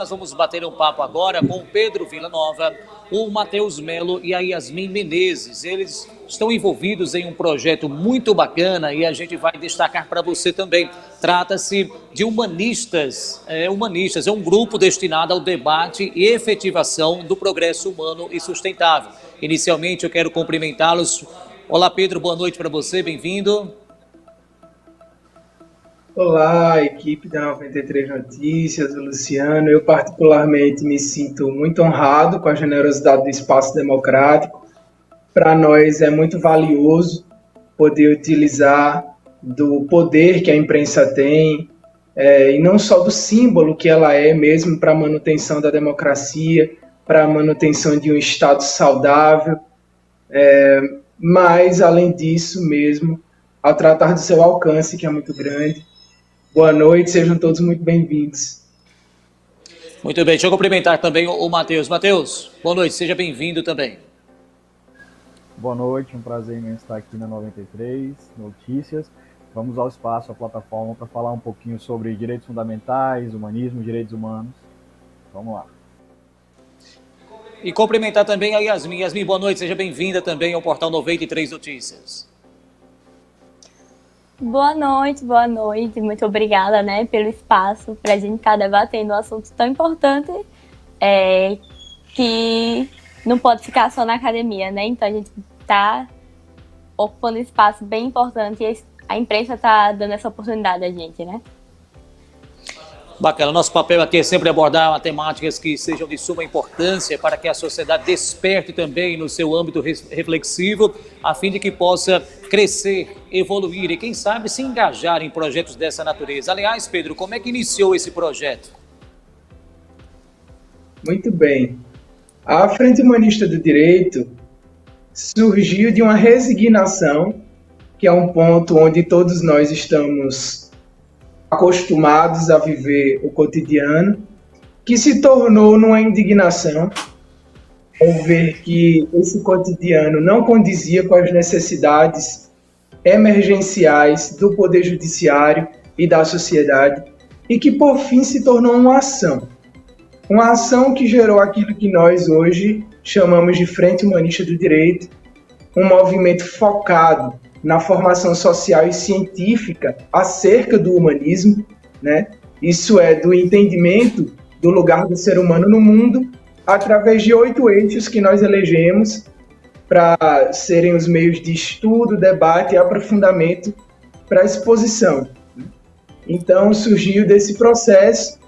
Nós vamos bater um papo agora com o Pedro Villanova, o Matheus Melo e a Yasmin Menezes. Eles estão envolvidos em um projeto muito bacana e a gente vai destacar para você também. Trata-se de Humanistas. Humanistas é um grupo destinado ao debate e efetivação do progresso humano e sustentável. Inicialmente, eu quero cumprimentá-los. Olá, Pedro, boa noite para você, bem-vindo. Olá, equipe da 93 Notícias, o Luciano. Eu particularmente me sinto muito honrado com a generosidade do espaço democrático. Para nós é muito valioso poder utilizar do poder que a imprensa tem, e não só do símbolo que ela é mesmo para a manutenção da democracia, para a manutenção de um Estado saudável, mas, além disso mesmo, ao tratar do seu alcance, que é muito grande. Boa noite, sejam todos muito bem-vindos. Muito bem, deixa eu cumprimentar também o Matheus. Matheus, boa noite, seja bem-vindo também. Boa noite, um prazer imenso estar aqui na 93 Notícias. Vamos ao espaço, à plataforma, para falar um pouquinho sobre direitos fundamentais, humanismo, direitos humanos. Vamos lá. E cumprimentar também a Yasmin. Yasmin, boa noite, seja bem-vinda também ao Portal 93 Notícias. Boa noite. Muito obrigada, pelo espaço para a gente estar debatendo um assunto tão importante que não pode ficar só na academia, Então a gente está ocupando um espaço bem importante e a imprensa está dando essa oportunidade a gente, Bacana, nosso papel aqui é sempre abordar temáticas que sejam de suma importância para que a sociedade desperte também no seu âmbito reflexivo, a fim de que possa crescer, evoluir e, quem sabe, se engajar em projetos dessa natureza. Aliás, Pedro, como é que iniciou esse projeto? Muito bem. A Frente Humanista do Direito surgiu de uma resignação, que é um ponto onde todos nós estamos acostumados a viver o cotidiano, que se tornou numa indignação ao ver que esse cotidiano não condizia com as necessidades emergenciais do Poder Judiciário e da sociedade, e que por fim se tornou uma ação que gerou aquilo que nós hoje chamamos de Frente Humanista do Direito, um movimento focado na formação social e científica acerca do humanismo, Isso é, do entendimento do lugar do ser humano no mundo, através de 8 eixos que nós elegemos para serem os meios de estudo, debate e aprofundamento para a exposição. Então, surgiu desse processo,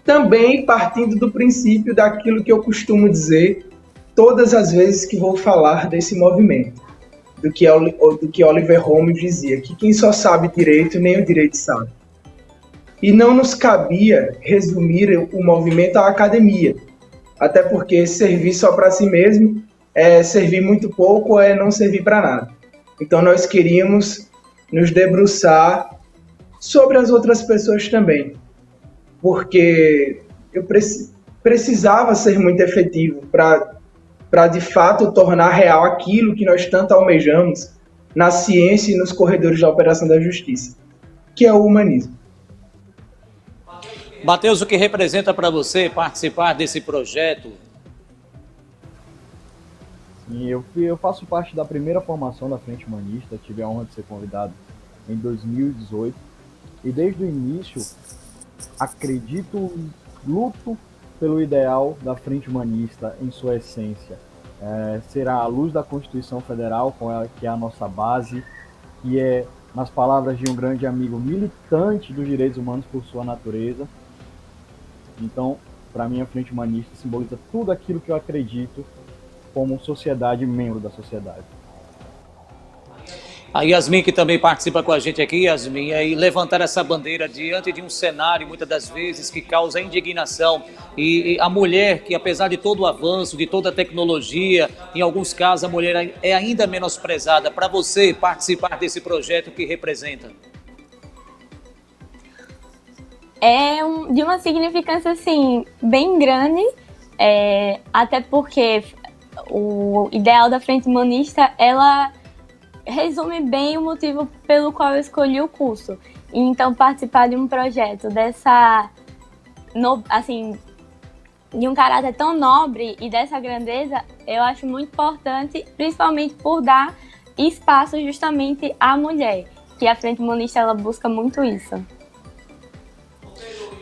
também partindo do princípio daquilo que eu costumo dizer todas as vezes que vou falar desse movimento, do que Oliver Holmes dizia, que quem só sabe direito, nem o direito sabe. E não nos cabia resumir o movimento à academia, até porque servir só para si mesmo é servir muito pouco ou é não servir para nada. Então nós queríamos nos debruçar sobre as outras pessoas também, porque eu precisava ser muito efetivo para de fato tornar real aquilo que nós tanto almejamos na ciência e nos corredores da operação da justiça, que é o humanismo. Matheus, o que representa para você participar desse projeto? Sim, eu faço parte da primeira formação da Frente Humanista, tive a honra de ser convidado em 2018, e desde o início acredito, luto pelo ideal da Frente Humanista em sua essência. Será a luz da Constituição Federal, que é a nossa base, que é, nas palavras de um grande amigo, militante dos direitos humanos por sua natureza. Então, para mim, a Frente Humanista simboliza tudo aquilo que eu acredito como sociedade, membro da sociedade. A Yasmin, que também participa com a gente aqui, Yasmin, e levantar essa bandeira diante de um cenário, muitas das vezes, que causa indignação. E a mulher, que apesar de todo o avanço, de toda a tecnologia, em alguns casos a mulher é ainda menosprezada. Para você participar desse projeto, que representa? É de uma significância, assim, bem grande, até porque o ideal da Frente Humanista, ela resume bem o motivo pelo qual eu escolhi o curso. Então, participar de um projeto assim, de um caráter tão nobre e dessa grandeza, eu acho muito importante, principalmente por dar espaço justamente à mulher, que a Frente Humanista ela busca muito isso.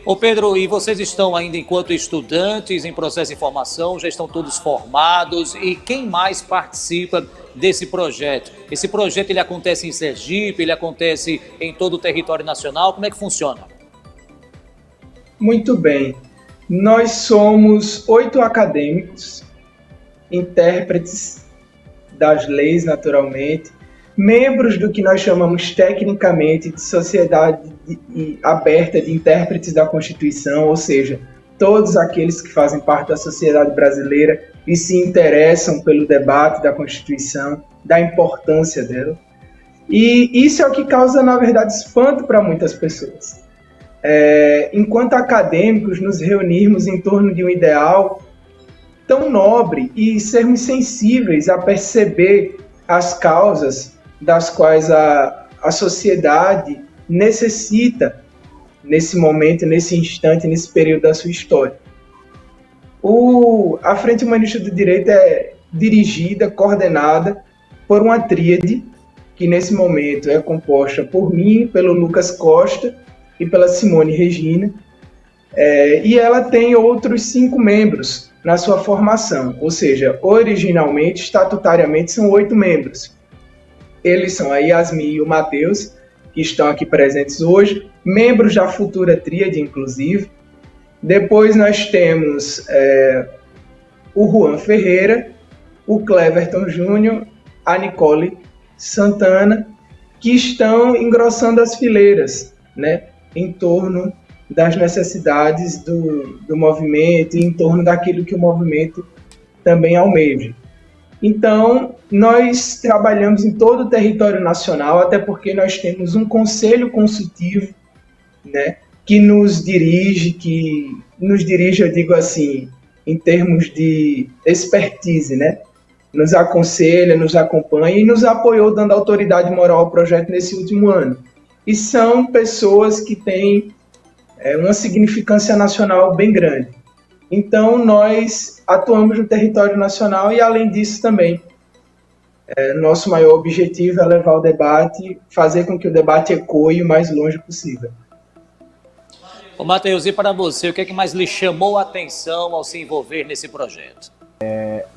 Ô Pedro, e vocês estão ainda enquanto estudantes em processo de formação, já estão todos formados, e quem mais participa desse projeto? Esse projeto ele acontece em Sergipe, ele acontece em todo o território nacional, como é que funciona? Muito bem. Nós somos 8 acadêmicos, intérpretes das leis, naturalmente, membros do que nós chamamos tecnicamente de Sociedade Aberta de Intérpretes da Constituição, ou seja, todos aqueles que fazem parte da sociedade brasileira e se interessam pelo debate da Constituição, da importância dela. E isso é o que causa, na verdade, espanto para muitas pessoas. Enquanto acadêmicos, nos reunirmos em torno de um ideal tão nobre e sermos sensíveis a perceber as causas das quais a sociedade necessita nesse momento, nesse instante, nesse período da sua história. A Frente Humanista do Direito é dirigida, coordenada por uma tríade, que nesse momento é composta por mim, pelo Lucas Costa e pela Simone Regina, e ela tem outros 5 membros na sua formação, ou seja, originalmente, estatutariamente, são 8 membros. Eles são a Yasmin e o Matheus, que estão aqui presentes hoje, membros da futura tríade, inclusive. Depois nós temos o Juan Ferreira, o Cleverton Júnior, a Nicole Santana, que estão engrossando as fileiras, né, em torno das necessidades do movimento e em torno daquilo que o movimento também almeja. Então, nós trabalhamos em todo o território nacional, até porque nós temos um conselho consultivo, né, que nos dirige, eu digo assim, em termos de expertise, né? Nos aconselha, nos acompanha e nos apoiou dando autoridade moral ao projeto nesse último ano. E são pessoas que têm uma significância nacional bem grande. Então, nós atuamos no território nacional e, além disso, também, nosso maior objetivo é levar o debate, fazer com que o debate ecoe o mais longe possível. Ô Matheus, e para você, o que é que mais lhe chamou a atenção ao se envolver nesse projeto?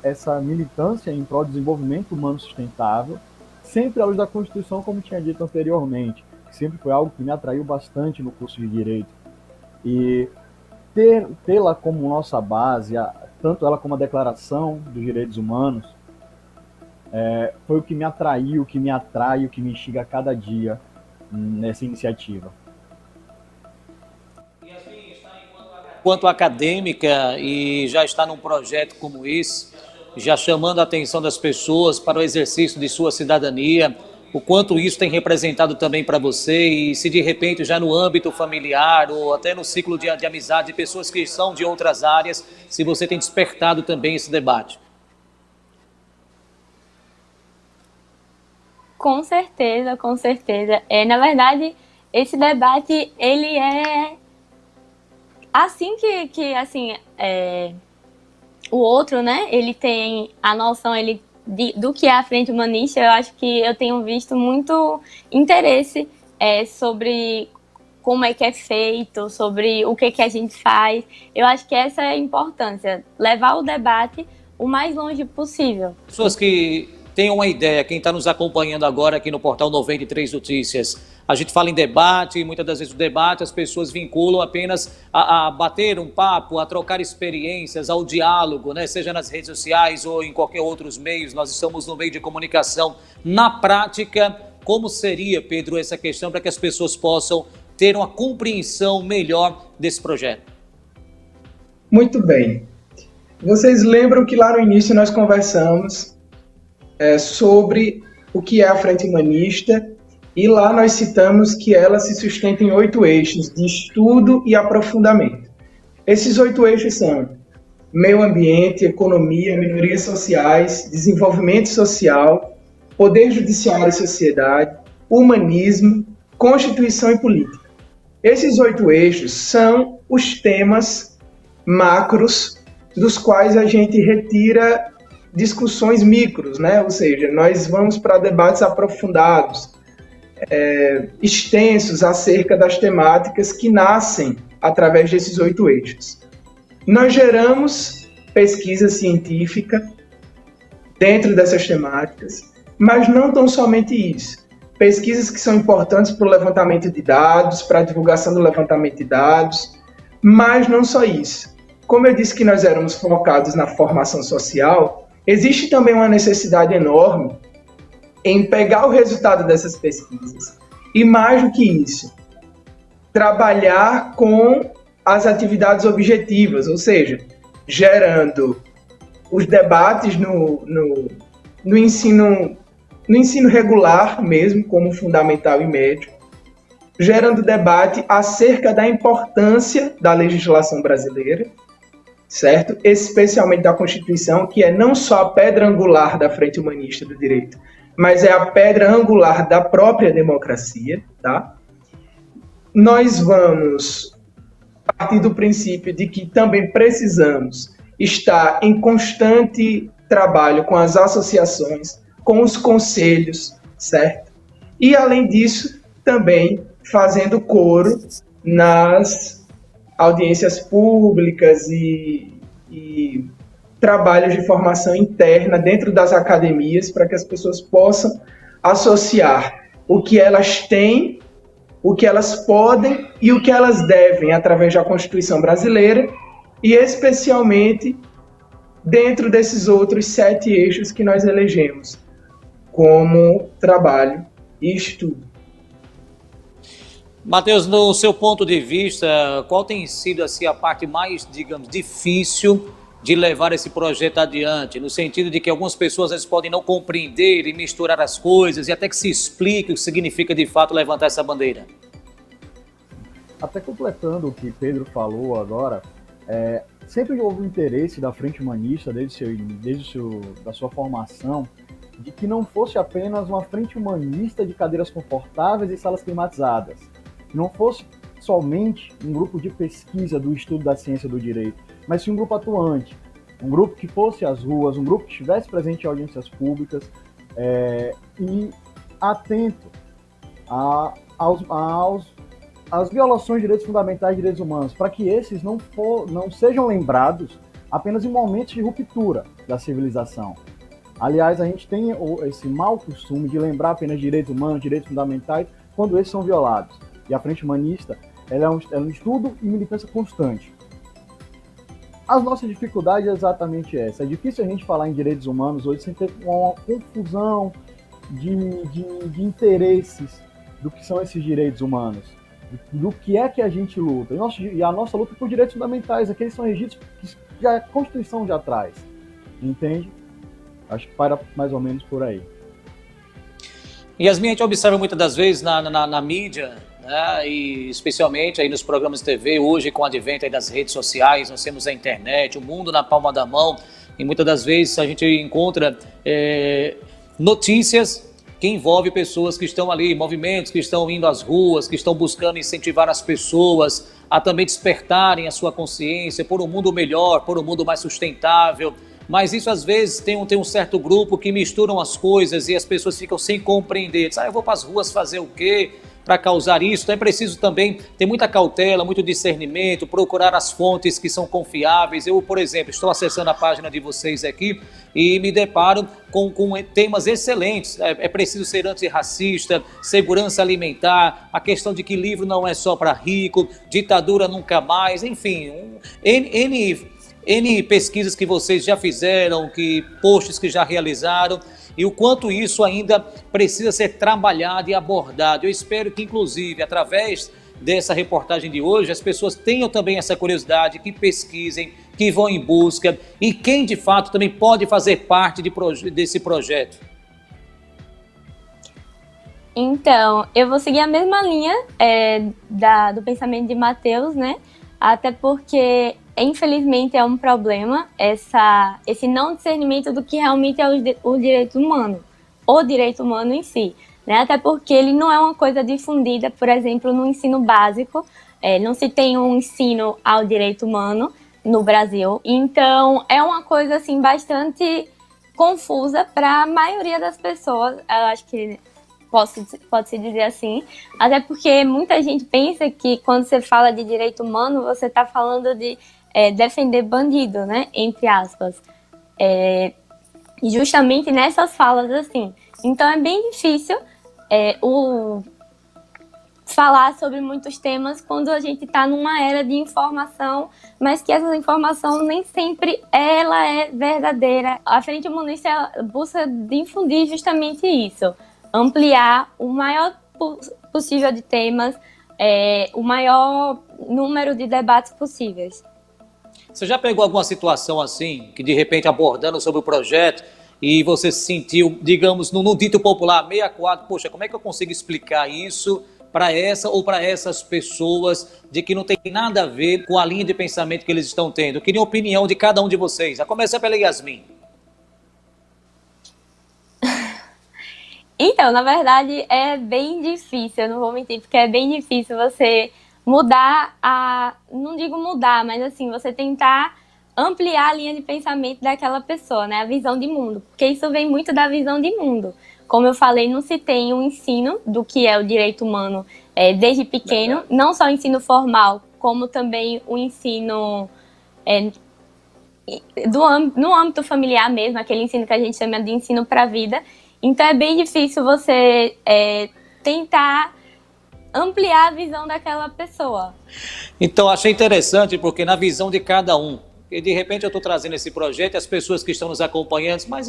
Essa militância em prol do desenvolvimento humano sustentável, sempre à luz da Constituição, como tinha dito anteriormente, que sempre foi algo que me atraiu bastante no curso de Direito. E tê-la como nossa base, tanto ela como a Declaração dos Direitos Humanos, foi o que me atraiu, o que me atrai, o que me instiga a cada dia nessa iniciativa. Enquanto acadêmica e já está num projeto como esse, já chamando a atenção das pessoas para o exercício de sua cidadania, o quanto isso tem representado também para você e se de repente já no âmbito familiar ou até no ciclo de amizade de pessoas que são de outras áreas, se você tem despertado também esse debate. Com certeza, com certeza. Na verdade, esse debate, ele é assim que assim, o outro, né, ele tem a noção, do que é a Frente Humanista. Eu acho que eu tenho visto muito interesse sobre como é que é feito, sobre o que a gente faz. Eu acho que essa é a importância, levar o debate o mais longe possível. Pessoas que tenham uma ideia, quem está nos acompanhando agora aqui no portal 93 Notícias, a gente fala em debate, e muitas das vezes o debate as pessoas vinculam apenas a bater um papo, a trocar experiências, ao diálogo, né? Seja nas redes sociais ou em qualquer outros meios, nós estamos no meio de comunicação. Na prática, como seria, Pedro, essa questão para que as pessoas possam ter uma compreensão melhor desse projeto? Muito bem. Vocês lembram que lá no início nós conversamos sobre o que é a Frente Humanista, e lá nós citamos que ela se sustenta em 8 eixos de estudo e aprofundamento. Esses 8 eixos são meio ambiente, economia, minorias sociais, desenvolvimento social, poder judiciário e sociedade, humanismo, constituição e política. Esses 8 eixos são os temas macros dos quais a gente retira discussões micros, né? Ou seja, nós vamos para debates aprofundados, extensos acerca das temáticas que nascem através desses 8 eixos. Nós geramos pesquisa científica dentro dessas temáticas, mas não tão somente isso. Pesquisas que são importantes para o levantamento de dados, para a divulgação do levantamento de dados, mas não só isso. Como eu disse que nós éramos focados na formação social, existe também uma necessidade enorme em pegar o resultado dessas pesquisas e, mais do que isso, trabalhar com as atividades objetivas, ou seja, gerando os debates no ensino regular mesmo, como fundamental e médio, gerando debate acerca da importância da legislação brasileira, certo? Especialmente da Constituição, que é não só a pedra angular da Frente Humanista do Direito, mas é a pedra angular da própria democracia, tá? Nós vamos partir do princípio de que também precisamos estar em constante trabalho com as associações, com os conselhos, certo? E, além disso, também fazendo coro nas audiências públicas e trabalhos de formação interna dentro das academias para que as pessoas possam associar o que elas têm, o que elas podem e o que elas devem através da Constituição brasileira e especialmente dentro desses outros 7 eixos que nós elegemos como trabalho e estudo. Matheus, no seu ponto de vista, qual tem sido assim, a parte mais, digamos, difícil de levar esse projeto adiante? No sentido de que algumas pessoas às vezes podem não compreender e misturar as coisas e até que se explique o que significa de fato levantar essa bandeira. Até completando o que Pedro falou agora, sempre houve um interesse da Frente Humanista, da sua formação, de que não fosse apenas uma frente humanista de cadeiras confortáveis e salas climatizadas, que não fosse somente um grupo de pesquisa do estudo da ciência do direito, mas sim um grupo atuante, um grupo que fosse às ruas, um grupo que estivesse presente em audiências públicas e atento às violações de direitos fundamentais e direitos humanos, para que esses não sejam lembrados apenas em momentos de ruptura da civilização. Aliás, a gente tem esse mau costume de lembrar apenas direitos humanos, direitos fundamentais, quando esses são violados. E a Frente Humanista ela é um estudo e militância constante. A nossa dificuldade é exatamente essa. É difícil a gente falar em direitos humanos hoje sem ter uma confusão de interesses do que são esses direitos humanos, do que é que a gente luta. E a nossa luta por direitos fundamentais, aqueles são regidos que a Constituição já traz. Entende? Acho que para mais ou menos por aí. Yasmin, a gente observa muitas das vezes na mídia, né, e especialmente aí nos programas de TV, hoje com o advento aí das redes sociais, nós temos a internet, o mundo na palma da mão, e muitas das vezes a gente encontra notícias que envolvem pessoas que estão ali, movimentos que estão indo às ruas, que estão buscando incentivar as pessoas a também despertarem a sua consciência por um mundo melhor, por um mundo mais sustentável. Mas isso às vezes tem um certo grupo que misturam as coisas e as pessoas ficam sem compreender. Eu vou para as ruas fazer o quê para causar isso? Então é preciso também ter muita cautela, muito discernimento, procurar as fontes que são confiáveis. Eu, por exemplo, estou acessando a página de vocês aqui e me deparo com temas excelentes. É preciso ser antirracista, segurança alimentar, a questão de que livro não é só para rico, ditadura nunca mais, enfim, N pesquisas que vocês já fizeram, posts que já realizaram, e o quanto isso ainda precisa ser trabalhado e abordado. Eu espero que, inclusive, através dessa reportagem de hoje, as pessoas tenham também essa curiosidade, que pesquisem, que vão em busca, e quem de fato também pode fazer parte desse projeto. Então, eu vou seguir a mesma linha do pensamento de Matheus, né? Até porque, infelizmente, é um problema esse não discernimento do que realmente é o direito humano, o direito humano em si, né? Até porque ele não é uma coisa difundida, por exemplo, no ensino básico, não se tem um ensino ao direito humano no Brasil. Então, é uma coisa assim bastante confusa para a maioria das pessoas. Eu acho que pode-se dizer assim, até porque muita gente pensa que quando você fala de direito humano, você está falando de defender bandido, né? Entre aspas. E justamente nessas falas assim. Então é bem difícil falar sobre muitos temas quando a gente está numa era de informação, mas que essa informação nem sempre ela é verdadeira. A Frente Humanista busca difundir justamente isso, ampliar o maior possível de temas, o maior número de debates possíveis. Você já pegou alguma situação assim, que de repente abordando sobre o projeto, e você se sentiu, digamos, no dito popular, meio acuado, poxa, como é que eu consigo explicar isso para essa ou para essas pessoas de que não tem nada a ver com a linha de pensamento que eles estão tendo? Eu queria a opinião de cada um de vocês, a começar pela Yasmin. Então, na verdade, é bem difícil, eu não vou mentir, porque é bem difícil você mudar não digo mudar, mas assim, você tentar ampliar a linha de pensamento daquela pessoa, né? A visão de mundo, porque isso vem muito da visão de mundo. Como eu falei, não se tem um ensino do que é o direito humano desde pequeno, não só o ensino formal, como também o ensino no âmbito familiar mesmo, aquele ensino que a gente chama de ensino para a vida. Então é bem difícil você tentar ampliar a visão daquela pessoa. Então, achei interessante, porque na visão de cada um, e de repente eu estou trazendo esse projeto e as pessoas que estão nos acompanhando, mas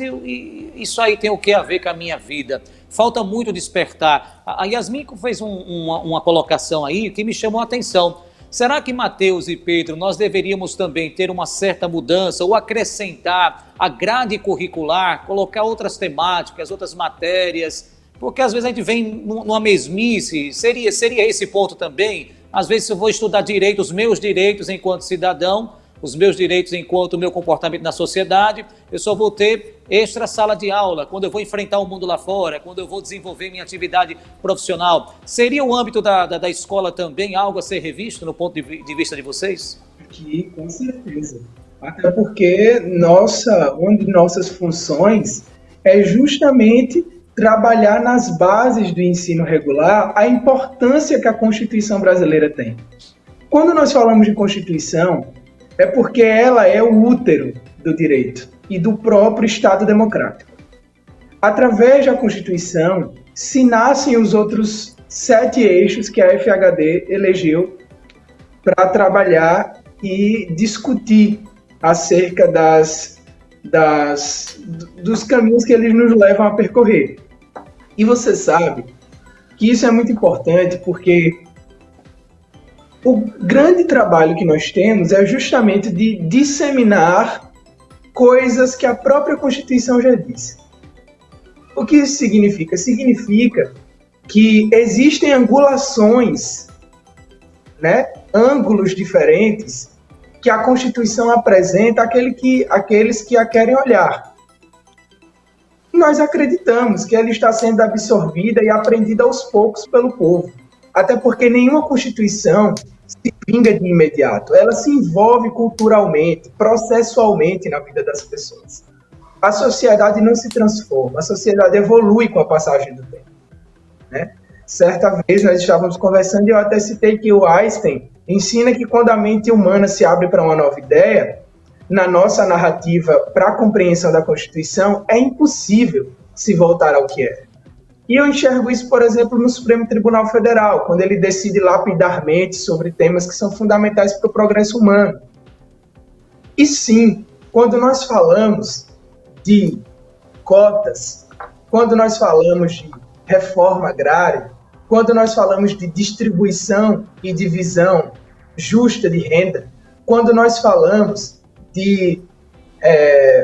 isso aí tem o que a ver com a minha vida? Falta muito despertar. A Yasmin fez uma colocação aí que me chamou a atenção. Será que Matheus e Pedro, nós deveríamos também ter uma certa mudança ou acrescentar a grade curricular, colocar outras temáticas, outras matérias? Porque às vezes a gente vem numa mesmice. Seria esse ponto também? Às vezes se eu vou estudar direito, os meus direitos enquanto cidadão, os meus direitos enquanto meu comportamento na sociedade, eu só vou ter extra sala de aula, quando eu vou enfrentar o mundo lá fora, quando eu vou desenvolver minha atividade profissional. Seria o âmbito da escola também algo a ser revisto no ponto de vista de vocês? Aqui, com certeza. Até porque uma de nossas funções é justamente trabalhar nas bases do ensino regular a importância que a Constituição brasileira tem. Quando nós falamos de Constituição, é porque ela é o útero do direito e do próprio Estado democrático. Através da Constituição, se nascem os outros 7 eixos que a FHD elegeu para trabalhar e discutir acerca dos caminhos que eles nos levam a percorrer. E você sabe que isso é muito importante porque o grande trabalho que nós temos é justamente de disseminar coisas que a própria Constituição já disse. O que isso significa? Significa que existem angulações, né, ângulos diferentes que a Constituição apresenta àqueles que a querem olhar. Nós acreditamos que ela está sendo absorvida e aprendida aos poucos pelo povo. Até porque nenhuma Constituição se vinga de imediato. Ela se envolve culturalmente, processualmente na vida das pessoas. A sociedade não se transforma, a sociedade evolui com a passagem do tempo, né? Certa vez nós estávamos conversando e eu até citei que o Einstein ensina que quando a mente humana se abre para uma nova ideia, na nossa narrativa para a compreensão da Constituição, é impossível se voltar ao que era. E eu enxergo isso, por exemplo, no Supremo Tribunal Federal, quando ele decide lapidarmente sobre temas que são fundamentais para o progresso humano. E sim, quando nós falamos de cotas, quando nós falamos de reforma agrária, quando nós falamos de distribuição e divisão justa de renda, quando nós falamos de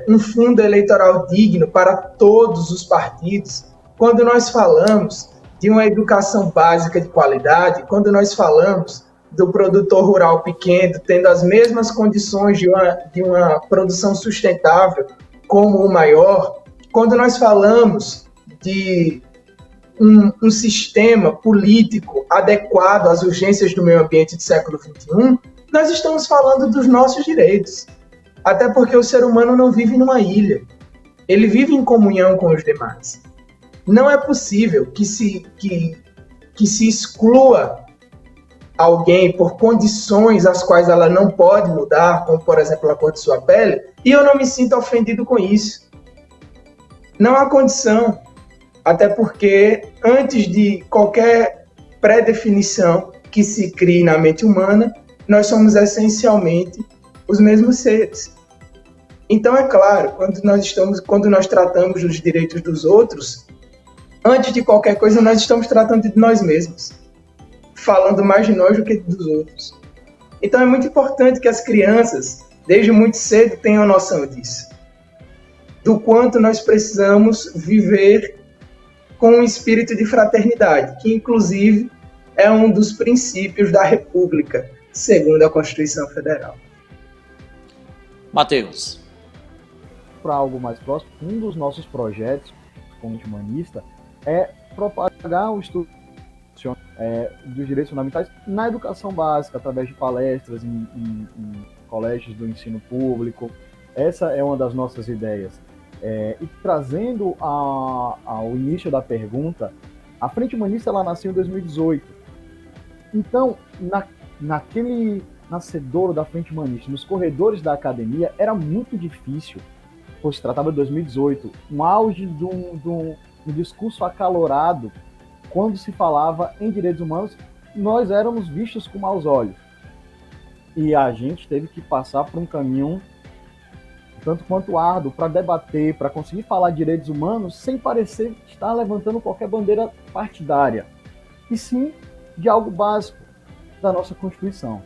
um fundo eleitoral digno para todos os partidos, quando nós falamos de uma educação básica de qualidade, quando nós falamos do produtor rural pequeno tendo as mesmas condições de uma produção sustentável como o maior, quando nós falamos de um sistema político adequado às urgências do meio ambiente do século XXI, nós estamos falando dos nossos direitos. Até porque o ser humano não vive numa ilha. Ele vive em comunhão com os demais. Não é possível que se exclua alguém por condições as quais ela não pode mudar, como, por exemplo, a cor de sua pele, e eu não me sinto ofendido com isso. Não há condição. Até porque, antes de qualquer pré-definição que se crie na mente humana, nós somos essencialmente os mesmos seres. Então, é claro, quando nós tratamos dos direitos dos outros, antes de qualquer coisa, nós estamos tratando de nós mesmos, falando mais de nós do que dos outros. Então, é muito importante que as crianças, desde muito cedo, tenham noção disso, do quanto nós precisamos viver com um espírito de fraternidade, que, inclusive, é um dos princípios da República, segundo a Constituição Federal. Matheus. Para algo mais próximo, um dos nossos projetos como humanista é propagar o estudo dos direitos fundamentais na educação básica, através de palestras em colégios do ensino público. Essa é uma das nossas ideias. E trazendo ao início da pergunta, a Frente Humanista ela nasceu em 2018. Então, naquele nascedouro da Frente Humanista, nos corredores da academia, era muito difícil, pois se tratava de 2018, um auge de um discurso acalorado. Quando se falava em direitos humanos, nós éramos vistos com maus olhos. E a gente teve que passar por um caminho tanto quanto árduo para debater, para conseguir falar de direitos humanos sem parecer estar levantando qualquer bandeira partidária, e sim de algo básico da nossa Constituição.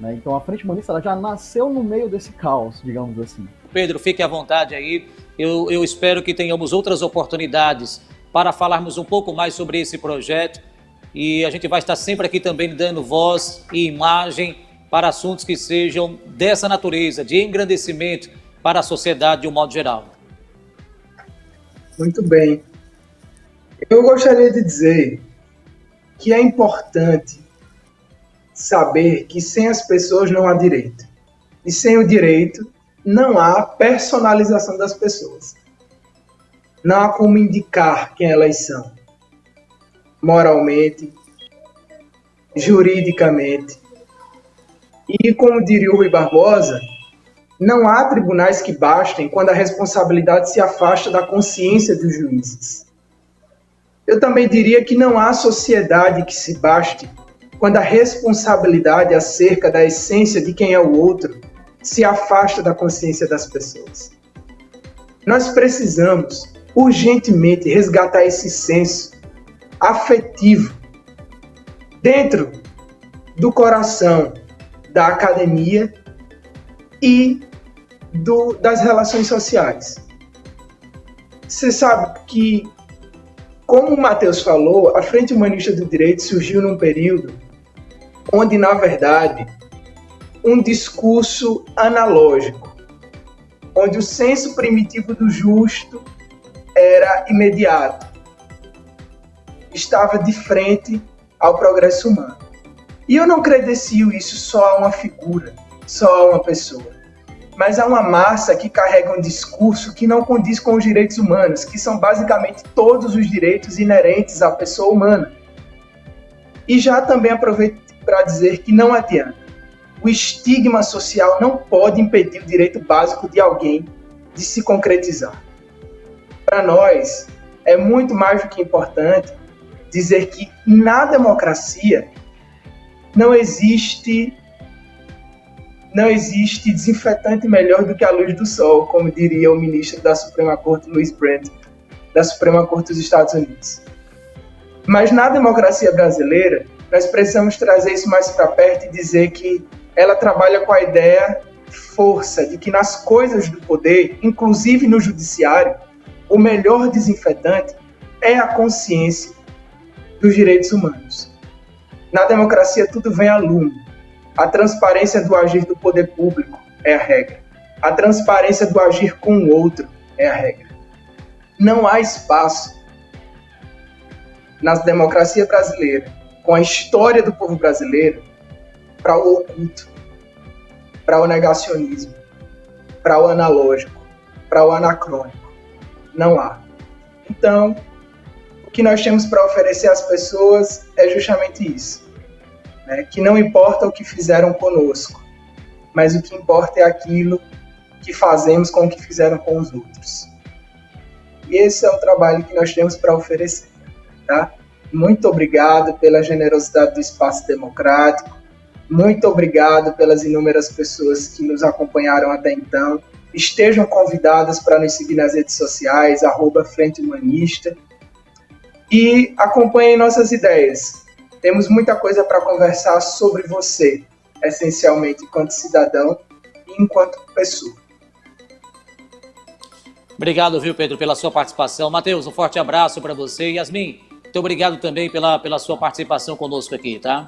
Então a Frente Humanista ela já nasceu no meio desse caos, digamos assim. Pedro, fique à vontade aí. Eu espero que tenhamos outras oportunidades para falarmos um pouco mais sobre esse projeto, e a gente vai estar sempre aqui também dando voz e imagem para assuntos que sejam dessa natureza, de engrandecimento para a sociedade de um modo geral. Muito bem. Eu gostaria de dizer que é importante saber que sem as pessoas não há direito. E sem o direito não há personalização das pessoas. Não há como indicar quem elas são. Moralmente, juridicamente. E como diria o Rui Barbosa, não há tribunais que bastem quando a responsabilidade se afasta da consciência dos juízes. Eu também diria que não há sociedade que se baste quando a responsabilidade acerca da essência de quem é o outro se afasta da consciência das pessoas. Nós precisamos urgentemente resgatar esse senso afetivo dentro do coração da academia e das relações sociais. Você sabe que, como o Matheus falou, a Frente Humanista do Direito surgiu num período onde, na verdade, um discurso analógico, onde o senso primitivo do justo era imediato, estava de frente ao progresso humano. E eu não credencio isso só a uma figura, só a uma pessoa, mas a uma massa que carrega um discurso que não condiz com os direitos humanos, que são basicamente todos os direitos inerentes à pessoa humana. E já também aproveito para dizer que não adianta. O estigma social não pode impedir o direito básico de alguém de se concretizar. Para nós, é muito mais do que importante dizer que na democracia não existe desinfetante melhor do que a luz do sol, como diria o ministro da Suprema Corte, Louis Brandt, da Suprema Corte dos Estados Unidos. Mas na democracia brasileira, nós precisamos trazer isso mais para perto e dizer que ela trabalha com a ideia força de que nas coisas do poder, inclusive no judiciário, o melhor desinfetante é a consciência dos direitos humanos. Na democracia tudo vem a lume. A transparência do agir do poder público é a regra. A transparência do agir com o outro é a regra. Não há espaço na democracia brasileira, com a história do povo brasileiro, para o oculto, para o negacionismo, para o analógico, para o anacrônico. Não há. Então, o que nós temos para oferecer às pessoas é justamente isso, né? Que não importa o que fizeram conosco, mas o que importa é aquilo que fazemos com o que fizeram com os outros. E esse é o trabalho que nós temos para oferecer, tá? Muito obrigado pela generosidade do Espaço Democrático, muito obrigado pelas inúmeras pessoas que nos acompanharam até então. Estejam convidadas para nos seguir nas redes sociais, @Frente Humanista, e acompanhem nossas ideias. Temos muita coisa para conversar sobre você, essencialmente enquanto cidadão e enquanto pessoa. Obrigado, viu, Pedro, pela sua participação. Matheus, um forte abraço para você. Yasmin, muito obrigado também pela sua participação conosco aqui, tá?